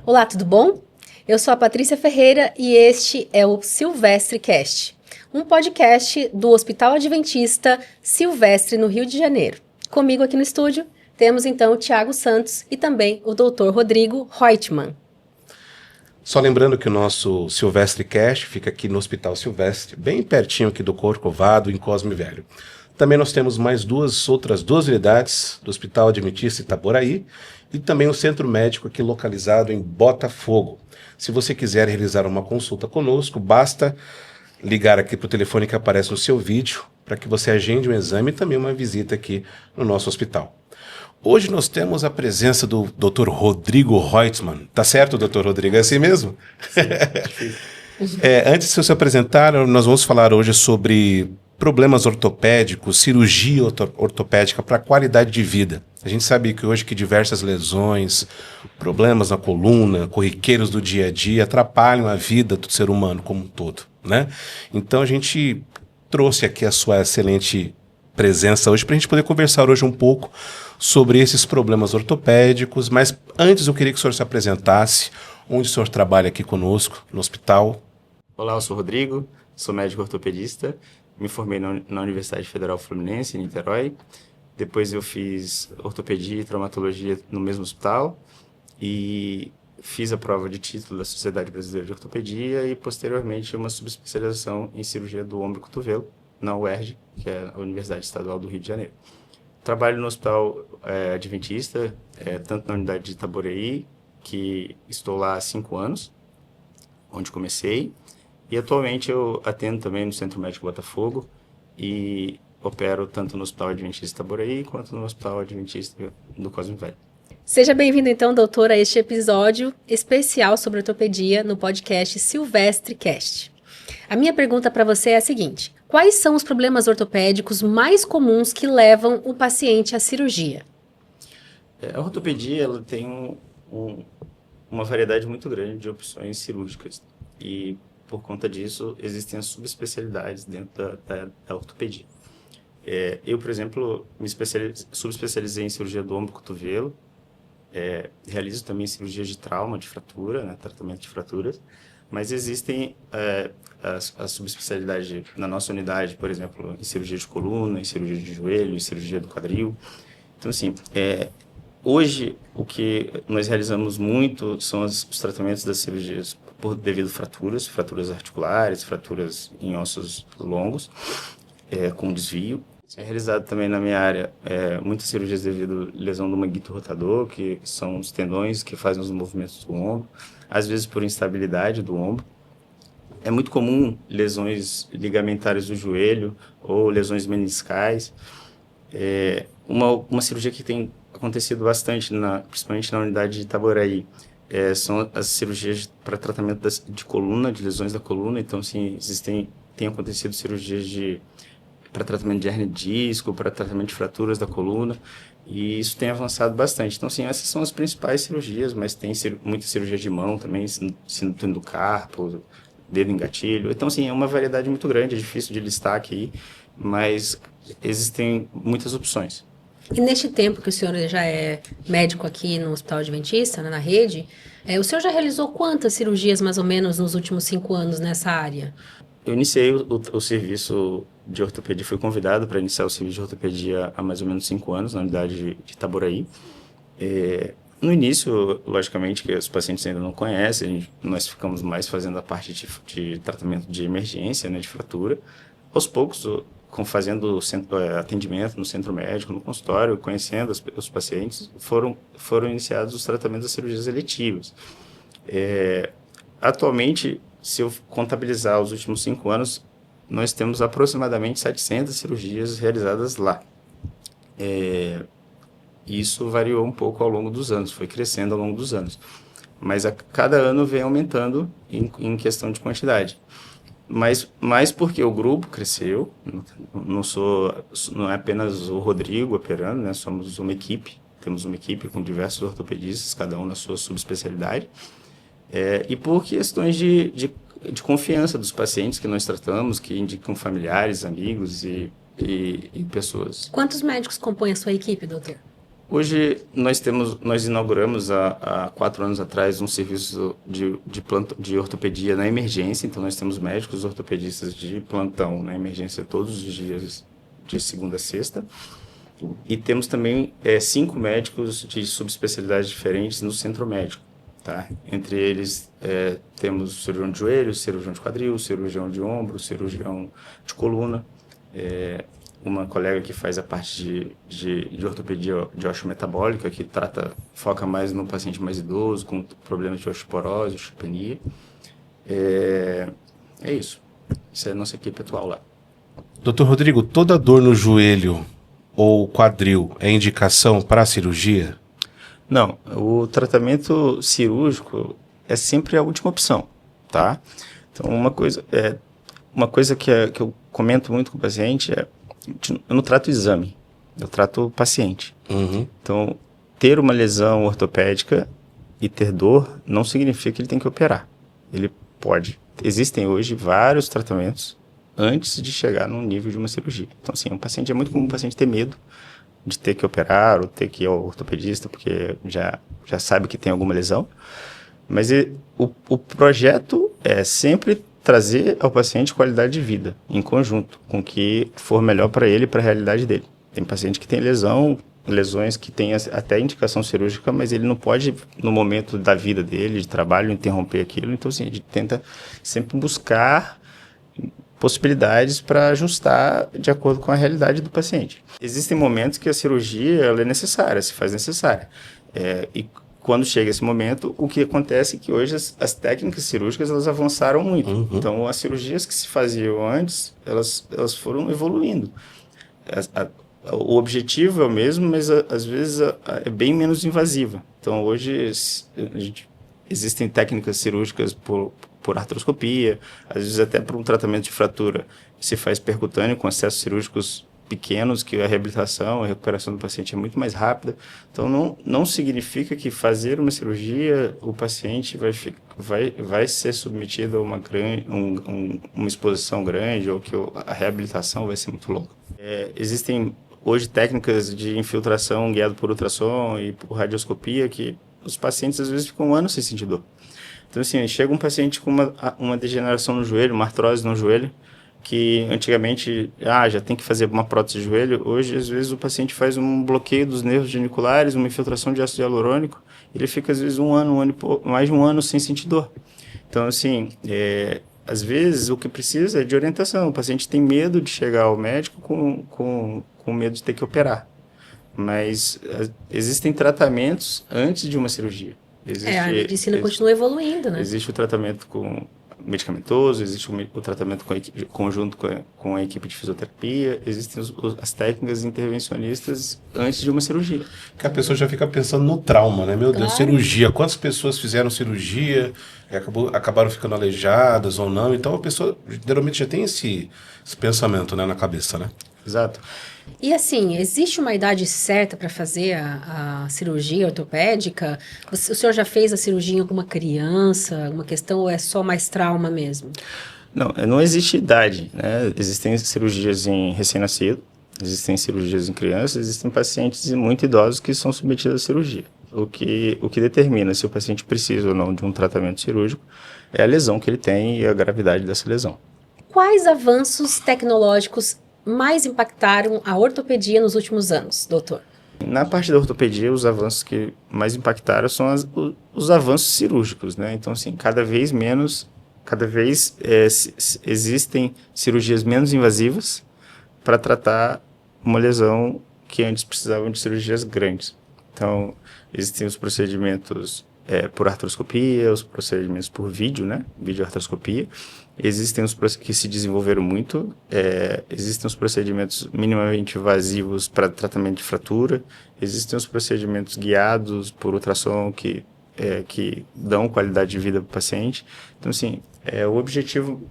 Olá, tudo bom? Eu sou a Patrícia Ferreira e este é o Silvestre Cast, um podcast do Hospital Adventista Silvestre, no Rio de Janeiro. Comigo aqui no estúdio temos então o Tiago Santos e também o Dr. Rodrigo Reutemann. Só lembrando que o nosso Silvestre Cast fica aqui no Hospital Silvestre, bem pertinho aqui do Corcovado, em Cosme Velho. Também nós temos mais outras duas unidades do Hospital Adventista Itaboraí e também o Centro Médico aqui localizado em Botafogo. Se você quiser realizar uma consulta conosco, basta ligar aqui para o telefone que aparece no seu vídeo para que você agende um exame e também uma visita aqui no nosso hospital. Hoje nós temos a presença do Dr. Rodrigo Reutemann. Tá certo, Dr. Rodrigo? É assim mesmo? Antes de se apresentar, nós vamos falar hoje sobre problemas ortopédicos, cirurgia ortopédica para qualidade de vida. A gente sabe que hoje diversas lesões, problemas na coluna, corriqueiros do dia a dia atrapalham a vida do ser humano como um todo, né? Então a gente trouxe aqui a sua excelente presença hoje para a gente poder conversar hoje um pouco sobre esses problemas ortopédicos, mas antes eu queria que o senhor se apresentasse, onde o senhor trabalha aqui conosco, no hospital. Olá, eu sou o Rodrigo, sou médico ortopedista, me formei na Universidade Federal Fluminense, em Niterói. Depois eu fiz ortopedia e traumatologia no mesmo hospital e fiz a prova de título da Sociedade Brasileira de Ortopedia e, posteriormente, uma subespecialização em cirurgia do ombro e cotovelo na UERJ, que é a Universidade Estadual do Rio de Janeiro. Trabalho no Hospital Adventista, tanto na unidade de Itaboraí, que estou lá há 5 anos, onde comecei, e atualmente eu atendo também no Centro Médico Botafogo e opero tanto no Hospital Adventista Itaboraí quanto no Hospital Adventista do Cosme Velho. Seja bem-vindo então, doutor, a este episódio especial sobre ortopedia no podcast Silvestre Cast. A minha pergunta para você é a seguinte: quais são os problemas ortopédicos mais comuns que levam o paciente à cirurgia? A ortopedia ela tem uma variedade muito grande de opções cirúrgicas e, por conta disso, existem as subespecialidades dentro da ortopedia. Eu, por exemplo, subespecializei em cirurgia do ombro e cotovelo, realizo também cirurgia de trauma, de fratura, né, tratamento de fraturas, mas existem as subespecialidades na nossa unidade, por exemplo, em cirurgia de coluna, em cirurgia de joelho, em cirurgia do quadril. Então, assim, hoje o que nós realizamos muito são os tratamentos das cirurgias devido a fraturas articulares, fraturas em ossos longos, com desvio. É realizado também na minha área muitas cirurgias devido à lesão do manguito rotador, que são os tendões que fazem os movimentos do ombro, às vezes por instabilidade do ombro. É muito comum lesões ligamentares do joelho ou lesões meniscais. Uma cirurgia que tem acontecido bastante, principalmente na unidade de Itaboraí, são as cirurgias para tratamento de coluna, de lesões da coluna. Então, assim, tem acontecido cirurgias para tratamento de hérnia de disco, para tratamento de fraturas da coluna, e isso tem avançado bastante. Então, assim, essas são as principais cirurgias, mas tem muita cirurgia de mão também, cinturão do carpo, dedo em gatilho. Então, assim, é uma variedade muito grande, é difícil de listar aqui, mas existem muitas opções. E neste tempo que o senhor já é médico aqui no Hospital Adventista, né, na rede, o senhor já realizou quantas cirurgias, mais ou menos, nos últimos 5 anos nessa área? Eu iniciei o serviço de ortopedia, fui convidado para iniciar o serviço de ortopedia há mais ou menos 5 anos, na unidade de Itaboraí. No início, logicamente, que os pacientes ainda não conhecem, nós ficamos mais fazendo a parte de tratamento de emergência, né, de fratura. Aos poucos, fazendo atendimento no centro médico, no consultório, conhecendo os pacientes, foram iniciados os tratamentos das cirurgias eletivas. Atualmente, se eu contabilizar os últimos 5 anos, nós temos aproximadamente 700 cirurgias realizadas lá. Isso variou um pouco ao longo dos anos, foi crescendo ao longo dos anos. Mas a cada ano vem aumentando em questão de quantidade. Mas mais porque o grupo cresceu, não é apenas o Rodrigo operando, né? Somos uma equipe, temos uma equipe com diversos ortopedistas, cada um na sua subespecialidade. E por questões de confiança dos pacientes que nós tratamos, que indicam familiares, amigos e pessoas. Quantos médicos compõem a sua equipe, doutor? Hoje nós inauguramos há 4 anos atrás um serviço de ortopedia na emergência. Então nós temos médicos ortopedistas de plantão na emergência todos os dias, de segunda a sexta. E temos também 5 médicos de subespecialidades diferentes no centro médico. Tá? Entre eles temos cirurgião de joelho, cirurgião de quadril, cirurgião de ombro, cirurgião de coluna. Uma colega que faz a parte de ortopedia de osteometabólica, que foca mais no paciente mais idoso, com problemas de osteoporose, osteopenia. É isso. Isso é a nossa equipe atual lá. Dr. Rodrigo, toda dor no joelho ou quadril é indicação para cirurgia? Não, o tratamento cirúrgico é sempre a última opção, tá? Então, uma coisa que eu comento muito com o paciente eu não trato o exame, eu trato o paciente. Uhum. Então, ter uma lesão ortopédica e ter dor não significa que ele tem que operar. Ele pode. Existem hoje vários tratamentos antes de chegar no nível de uma cirurgia. Então, assim, é muito comum o paciente ter medo de ter que operar ou ter que ir ao ortopedista, porque já sabe que tem alguma lesão. Mas o projeto é sempre trazer ao paciente qualidade de vida, em conjunto, com o que for melhor para ele e para a realidade dele. Tem paciente que tem lesões que têm até indicação cirúrgica, mas ele não pode, no momento da vida dele, de trabalho, interromper aquilo. Então, assim, a gente tenta sempre buscar possibilidades para ajustar de acordo com a realidade do paciente. Existem momentos que a cirurgia ela é necessária, se faz necessária. E quando chega esse momento, o que acontece é que hoje as técnicas cirúrgicas elas avançaram muito. Uhum. Então, as cirurgias que se faziam antes, elas foram evoluindo. O objetivo é o mesmo, mas às vezes é bem menos invasiva. Então, hoje existem técnicas cirúrgicas por artroscopia, às vezes até por um tratamento de fratura se faz percutâneo com acessos cirúrgicos pequenos, que a reabilitação, a recuperação do paciente é muito mais rápida. Então, não significa que fazer uma cirurgia, o paciente vai ser submetido a uma exposição grande ou que a reabilitação vai ser muito longa. Existem hoje técnicas de infiltração guiada por ultrassom e por radioscopia que os pacientes às vezes ficam anos sem sentir dor. Então, assim, chega um paciente com uma degeneração no joelho, uma artrose no joelho, que antigamente já tem que fazer uma prótese de joelho. Hoje, às vezes, o paciente faz um bloqueio dos nervos geniculares, uma infiltração de ácido hialurônico, ele fica, às vezes, mais de um ano sem sentir dor. Então, assim, às vezes, o que precisa é de orientação. O paciente tem medo de chegar ao médico com medo de ter que operar. Mas existem tratamentos antes de uma cirurgia. A medicina continua evoluindo, né? Existe o tratamento medicamentoso, existe o tratamento conjunto com a equipe de fisioterapia, existem as técnicas intervencionistas antes de uma cirurgia. Que a pessoa já fica pensando no trauma, né? Meu Deus, Claro. cirurgia. Quantas pessoas fizeram cirurgia e acabaram ficando aleijadas ou não? Então a pessoa geralmente já tem esse pensamento, né, na cabeça, né? Exato. E assim, existe uma idade certa para fazer a cirurgia ortopédica? O senhor já fez a cirurgia em alguma criança, alguma questão, ou é só mais trauma mesmo? Não existe idade, né? Existem cirurgias em recém-nascido, existem cirurgias em crianças, existem pacientes muito idosos que são submetidos à cirurgia. O que determina se o paciente precisa ou não de um tratamento cirúrgico é a lesão que ele tem e a gravidade dessa lesão. Quais avanços tecnológicos mais impactaram a ortopedia nos últimos anos, doutor? Na parte da ortopedia, os avanços que mais impactaram são os avanços cirúrgicos, né? Então, assim, cada vez existem cirurgias menos invasivas para tratar uma lesão que antes precisavam de cirurgias grandes. Então, existem os procedimentos por artroscopia, os procedimentos por vídeo, né? Videoartroscopia. Existem os que se desenvolveram muito, existem os procedimentos minimamente invasivos para tratamento de fratura, existem os procedimentos guiados por ultrassom que dão qualidade de vida para o paciente. Então, assim, o objetivo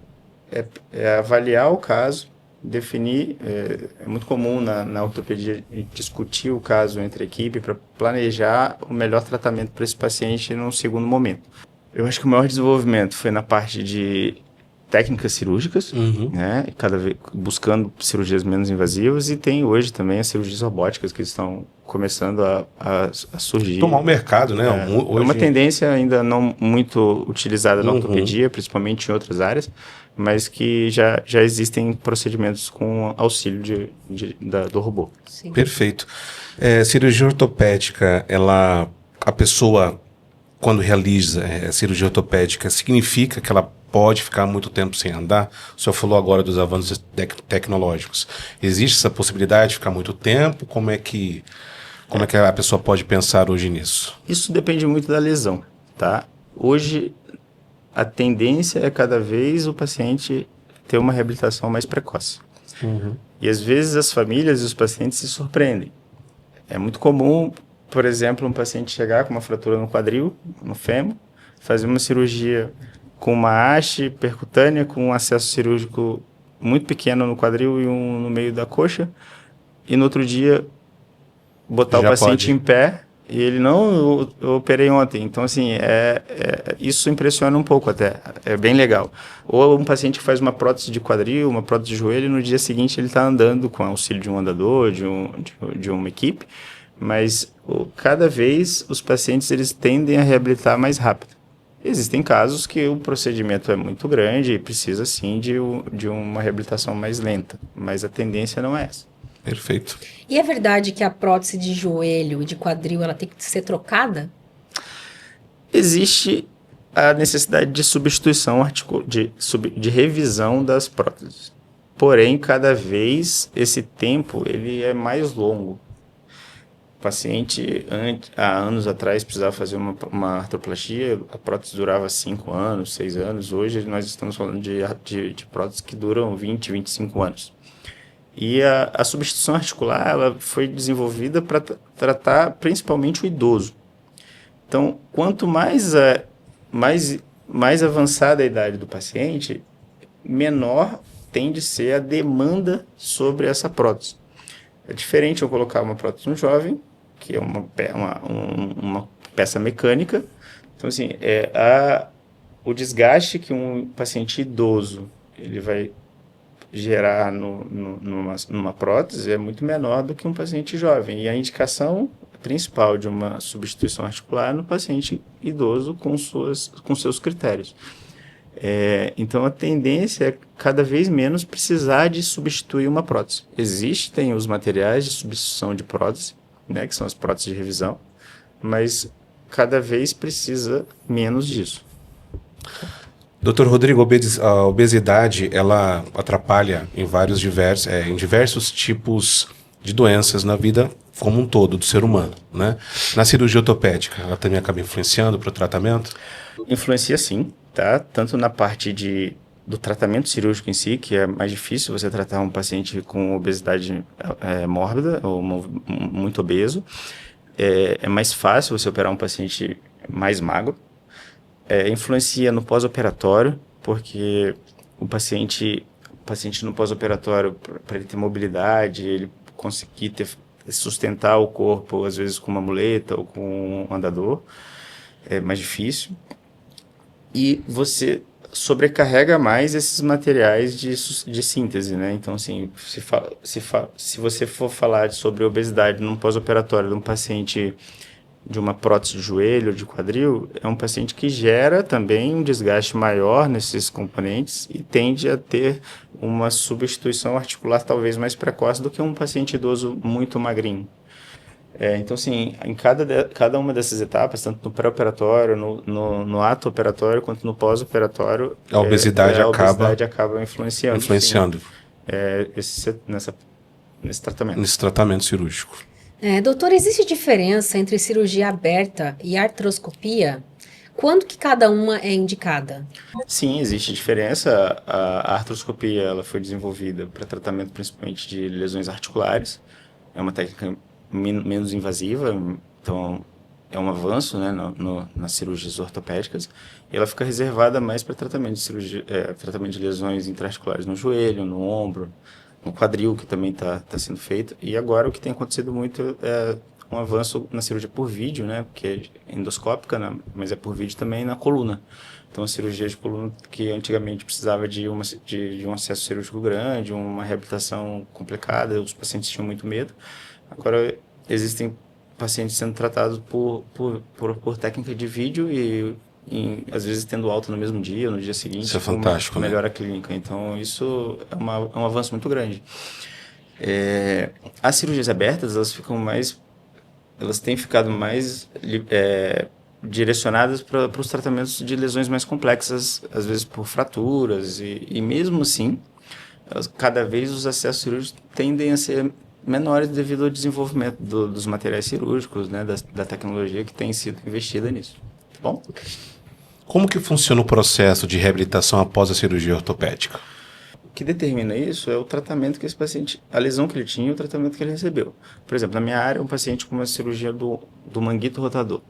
é avaliar o caso, definir, é muito comum na ortopedia discutir o caso entre a equipe para planejar o melhor tratamento para esse paciente num segundo momento. Eu acho que o maior desenvolvimento foi na parte de técnicas cirúrgicas, né? Cada vez buscando cirurgias menos invasivas, e tem hoje também as cirurgias robóticas que estão começando a surgir. Tomar o mercado, né? É uma tendência ainda não muito utilizada na ortopedia, principalmente em outras áreas, mas que já existem procedimentos com auxílio do robô. Sim. Perfeito. Cirurgia ortopédica, a pessoa, quando realiza cirurgia ortopédica, significa que ela pode ficar muito tempo sem andar? O senhor falou agora dos avanços tecnológicos. Existe essa possibilidade de ficar muito tempo? Como é que a pessoa pode pensar hoje nisso? Isso depende muito da lesão, tá? Hoje, a tendência é cada vez o paciente ter uma reabilitação mais precoce. E às vezes as famílias e os pacientes se surpreendem. É muito comum, por exemplo, um paciente chegar com uma fratura no quadril, no fêmur, fazer uma cirurgia com uma haste percutânea, com um acesso cirúrgico muito pequeno no quadril e um no meio da coxa, e no outro dia botar Já o paciente pode. em pé, e ele, não, eu operei ontem. Então, assim, isso impressiona um pouco até, é bem legal. Ou um paciente que faz uma prótese de quadril, uma prótese de joelho, e no dia seguinte ele está andando com auxílio de um andador, de uma equipe, mas cada vez os pacientes eles tendem a reabilitar mais rápido. Existem casos que o procedimento é muito grande e precisa, sim, de uma reabilitação mais lenta, mas a tendência não é essa. Perfeito. E é verdade que a prótese de joelho e de quadril ela tem que ser trocada? Existe a necessidade de substituição, de revisão das próteses. Porém, cada vez esse tempo ele é mais longo. O paciente, há anos atrás, precisava fazer uma artroplastia, a prótese durava 5 anos, 6 anos. Hoje nós estamos falando de próteses que duram 20, 25 anos. E a substituição articular ela foi desenvolvida para tratar principalmente o idoso. Então, quanto mais avançada a idade do paciente, menor tende a ser a demanda sobre essa prótese. É diferente eu colocar uma prótese no jovem, que é uma peça mecânica. Então, assim, o desgaste que um paciente idoso ele vai gerar numa prótese é muito menor do que um paciente jovem. E a indicação principal de uma substituição articular é no paciente idoso com seus critérios. Então, a tendência é cada vez menos precisar de substituir uma prótese. Existem os materiais de substituição de prótese, né, que são as próteses de revisão, mas cada vez precisa menos disso. Doutor Rodrigo, a obesidade, ela atrapalha em diversos tipos de doenças na vida como um todo do ser humano, né? Na cirurgia ortopédica, ela também acaba influenciando para o tratamento? Influencia sim, tá? Tanto na parte do tratamento cirúrgico em si, que é mais difícil você tratar um paciente com obesidade mórbida ou muito obeso. É mais fácil você operar um paciente mais magro. Influencia no pós-operatório, porque o paciente no pós-operatório, para ele ter mobilidade, ele conseguir sustentar o corpo, às vezes com uma muleta ou com um andador, é mais difícil. E você sobrecarrega mais esses materiais de síntese, né? Então, assim, se você for falar sobre obesidade num pós-operatório de um paciente de uma prótese de joelho ou de quadril, é um paciente que gera também um desgaste maior nesses componentes e tende a ter uma substituição articular talvez mais precoce do que um paciente idoso muito magrinho. Então, assim, em cada uma dessas etapas, tanto no pré-operatório, no ato operatório, quanto no pós-operatório, A obesidade acaba influenciando. Nesse tratamento. Nesse tratamento cirúrgico. Doutor, existe diferença entre cirurgia aberta e artroscopia? Quando que cada uma é indicada? Sim, existe diferença. A artroscopia ela foi desenvolvida para tratamento principalmente de lesões articulares. É uma técnica menos invasiva, então é um avanço, né, nas cirurgias ortopédicas. E ela fica reservada mais para tratamento de lesões intraarticulares no joelho, no ombro, no quadril, que também está sendo feito. E agora o que tem acontecido muito é um avanço na cirurgia por vídeo, né? Porque é endoscópica, né? Mas é por vídeo também na coluna. Então, a cirurgia de coluna que antigamente precisava de um acesso cirúrgico grande, uma reabilitação complicada, os pacientes tinham muito medo. Agora, existem pacientes sendo tratados por técnica de vídeo e às vezes tendo alta no mesmo dia, no dia seguinte. Isso é fantástico, né? Melhora a clínica. Então, isso é um avanço muito grande. As cirurgias abertas, elas têm ficado mais direcionadas para os tratamentos de lesões mais complexas, às vezes por fraturas, e mesmo assim, cada vez os acessos cirúrgicos tendem a ser menores devido ao desenvolvimento dos materiais cirúrgicos, né, da tecnologia que tem sido investida nisso. Tá bom? Como que funciona o processo de reabilitação após a cirurgia ortopédica? O que determina isso é o tratamento que esse paciente, a lesão que ele tinha e o tratamento que ele recebeu. Por exemplo, na minha área, um paciente com uma cirurgia do manguito rotador.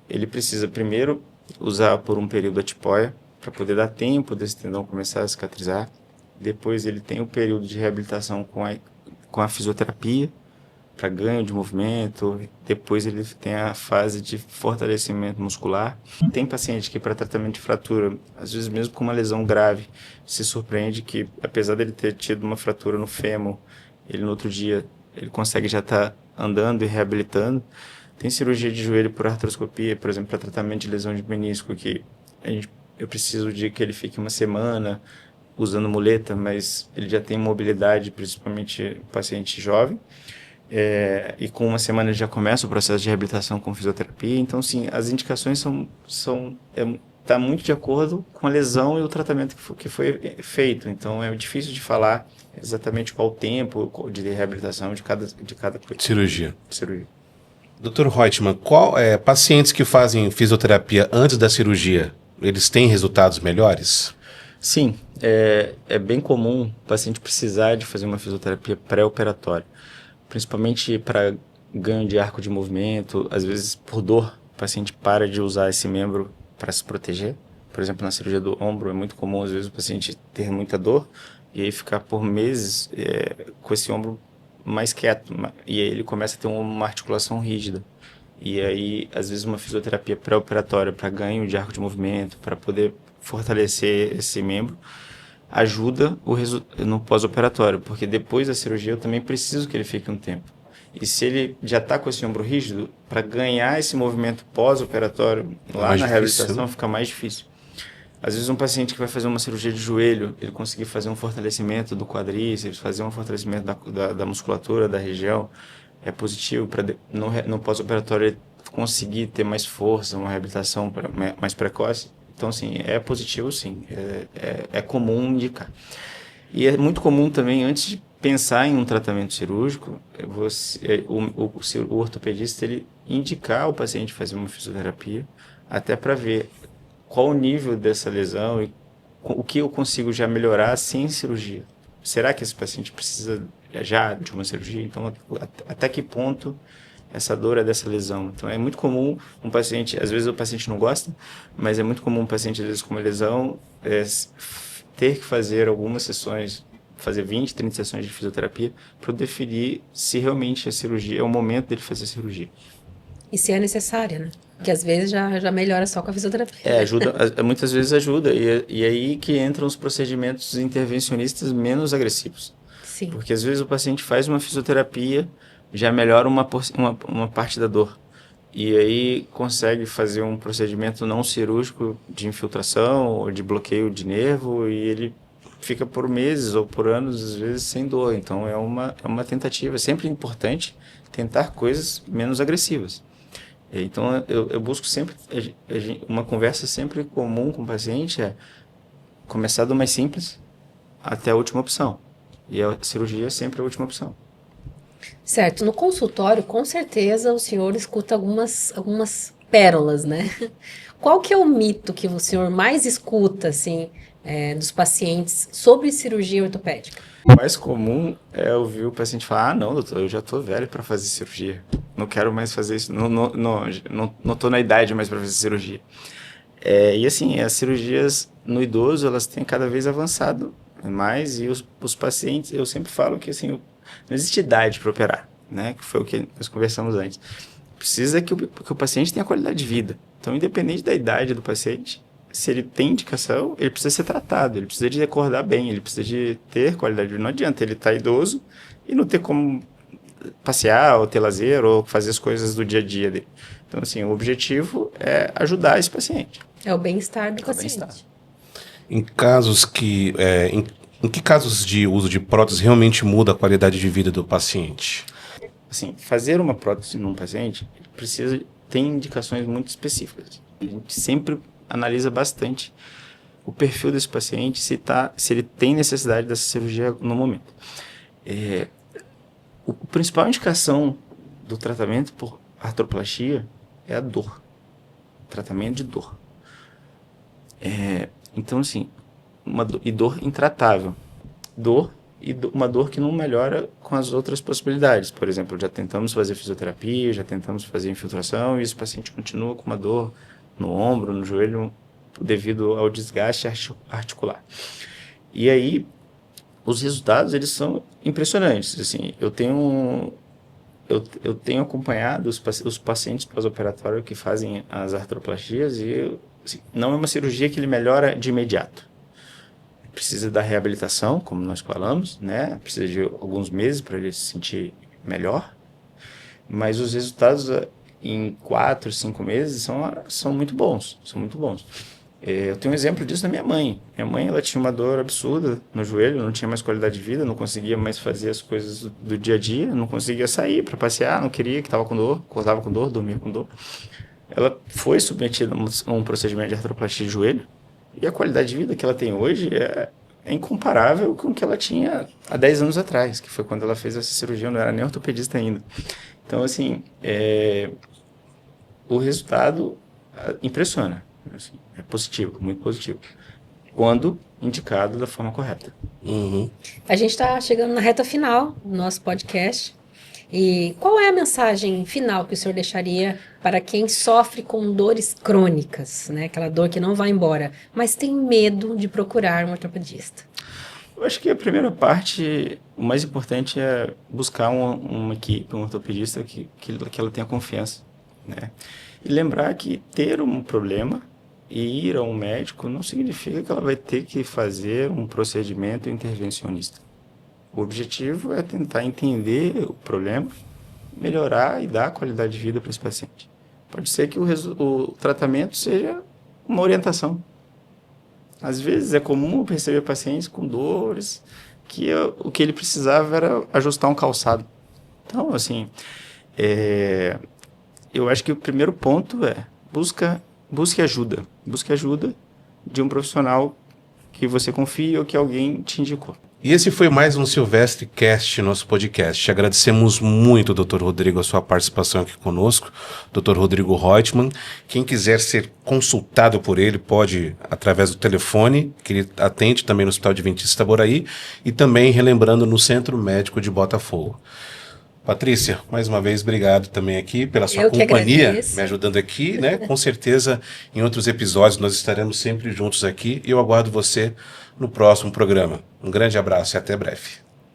Ele precisa primeiro usar por um período a tipóia para poder dar tempo desse tendão começar a cicatrizar. Depois ele tem o período de reabilitação com a fisioterapia para ganho de movimento. Depois ele tem a fase de fortalecimento muscular. Tem paciente que para tratamento de fratura, às vezes mesmo com uma lesão grave, se surpreende que apesar dele ter tido uma fratura no fêmur, ele no outro dia ele consegue já estar andando e reabilitando. Tem cirurgia de joelho por artroscopia, por exemplo, para tratamento de lesão de menisco, que eu preciso de que ele fique uma semana usando muleta, mas ele já tem mobilidade, principalmente paciente jovem. E com uma semana ele já começa o processo de reabilitação com fisioterapia. Então, sim, as indicações tá muito de acordo com a lesão e o tratamento que foi feito. Então, é difícil de falar exatamente qual o tempo de reabilitação de cada coisa. Cirurgia. Dr. Reutemann, pacientes que fazem fisioterapia antes da cirurgia, eles têm resultados melhores? Sim, é bem comum o paciente precisar de fazer uma fisioterapia pré-operatória, principalmente para ganho de arco de movimento. Às vezes, por dor, o paciente para de usar esse membro para se proteger. Por exemplo, na cirurgia do ombro, é muito comum, às vezes, o paciente ter muita dor e aí ficar por meses com esse ombro mais quieto, e aí ele começa a ter uma articulação rígida. E aí, às vezes, uma fisioterapia pré-operatória para ganho de arco de movimento, para poder fortalecer esse membro, ajuda no pós-operatório, porque depois da cirurgia eu também preciso que ele fique um tempo. E se ele já está com esse ombro rígido, para ganhar esse movimento pós-operatório lá na reabilitação fica mais difícil. Às vezes um paciente que vai fazer uma cirurgia de joelho, ele conseguir fazer um fortalecimento do quadríceps, fazer um fortalecimento da musculatura da região, é positivo para no pós-operatório ele conseguir ter mais força, uma reabilitação mais precoce. Então, assim, é positivo, sim. É comum indicar. E é muito comum também, antes de pensar em um tratamento cirúrgico, o ortopedista ele indicar o paciente fazer uma fisioterapia, até para ver qual o nível dessa lesão e o que eu consigo já melhorar sem cirurgia. Será que esse paciente precisa já de uma cirurgia? Então, até que ponto essa dor é dessa lesão? Então, é muito comum um paciente, às vezes o paciente não gosta, mas é muito comum um paciente, às vezes, com uma lesão, ter que fazer algumas sessões, fazer 20, 30 sessões de fisioterapia para definir se realmente a cirurgia é o momento dele fazer a cirurgia. E se é necessária, né? Que às vezes já melhora só com a fisioterapia. Ajuda, muitas vezes ajuda. E aí que entram os procedimentos intervencionistas menos agressivos. Sim. Porque às vezes o paciente faz uma fisioterapia, já melhora uma parte da dor. E aí consegue fazer um procedimento não cirúrgico de infiltração ou de bloqueio de nervo, e ele fica por meses ou por anos, às vezes, sem dor. Então é uma tentativa. É sempre importante tentar coisas menos agressivas. Então, eu busco sempre, uma conversa sempre comum com o paciente começar do mais simples até a última opção. E a cirurgia é sempre a última opção. Certo. No consultório, com certeza, o senhor escuta algumas pérolas, né? Qual que é o mito que o senhor mais escuta, assim, dos pacientes sobre cirurgia ortopédica? O mais comum é ouvir o paciente falar: não, doutor, eu já estou velho para fazer cirurgia. Não quero mais fazer isso. Não estou na idade mais para fazer cirurgia. E assim, as cirurgias no idoso, elas têm cada vez avançado mais, e os pacientes, eu sempre falo que assim, não existe idade para operar. né? Que foi o que nós conversamos antes. Precisa que o paciente tenha qualidade de vida. Então, independente da idade do paciente, se ele tem indicação, ele precisa ser tratado, ele precisa de acordar bem, ele precisa de ter qualidade de vida. Não adianta ele estar idoso e não ter como passear, ou ter lazer, ou fazer as coisas do dia a dia dele. Então, assim, o objetivo é ajudar esse paciente. É o bem-estar do paciente. bem-estar. Em casos que... em que casos de uso de prótese realmente muda a qualidade de vida do paciente? Assim, fazer uma prótese num paciente tem indicações muito específicas. A gente sempre analisa bastante o perfil desse paciente, se ele tem necessidade dessa cirurgia no momento. A principal indicação do tratamento por artroplastia é a dor. Tratamento de dor. Então, assim, e dor intratável. Uma dor que não melhora com as outras possibilidades. Por exemplo, já tentamos fazer fisioterapia, já tentamos fazer infiltração e esse paciente continua com uma dor no ombro, no joelho, devido ao desgaste articular. E aí, os resultados, eles são impressionantes. Assim, eu tenho acompanhado os pacientes pós-operatórios que fazem as artroplastias e assim, não é uma cirurgia que ele melhora de imediato. Precisa da reabilitação, como nós falamos, né? Precisa de alguns meses para ele se sentir melhor, mas os resultados em 4, 5 meses são muito bons, Eu tenho um exemplo disso da minha mãe. Minha mãe, ela tinha uma dor absurda no joelho, não tinha mais qualidade de vida, não conseguia mais fazer as coisas do dia a dia, não conseguia sair para passear, não queria, que estava com dor, acordava com dor, dormia com dor. Ela foi submetida a um procedimento de artroplastia de joelho, e a qualidade de vida que ela tem hoje é incomparável com o que ela tinha há 10 anos atrás, que foi quando ela fez essa cirurgia, não era nem ortopedista ainda. Então, assim, o resultado impressiona. Assim, é positivo, muito positivo. Quando indicado da forma correta. Uhum. A gente está chegando na reta final do nosso podcast. E qual é a mensagem final que o senhor deixaria para quem sofre com dores crônicas, né? Aquela dor que não vai embora, mas tem medo de procurar um ortopedista? Eu acho que a primeira parte, o mais importante é buscar uma equipe, um ortopedista que ela tenha confiança, né? E lembrar que ter um problema e ir a um médico não significa que ela vai ter que fazer um procedimento intervencionista. O objetivo é tentar entender o problema, melhorar e dar qualidade de vida para esse paciente. Pode ser que o tratamento seja uma orientação. Às vezes é comum perceber pacientes com dores que o que ele precisava era ajustar um calçado. Então, assim, eu acho que o primeiro ponto é busque ajuda. Busque ajuda de um profissional que você confia ou que alguém te indicou. E esse foi mais um Silvestre Cast, nosso podcast. Agradecemos muito, Dr. Rodrigo, a sua participação aqui conosco, Dr. Rodrigo Reutemann. Quem quiser ser consultado por ele pode, através do telefone, que ele atende também no Hospital Adventista Itaboraí, e também, relembrando, no Centro Médico de Botafogo. Patrícia, mais uma vez, obrigado também aqui pela sua companhia, me ajudando aqui, né? Com certeza, em outros episódios, nós estaremos sempre juntos aqui e eu aguardo você no próximo programa. Um grande abraço e até breve.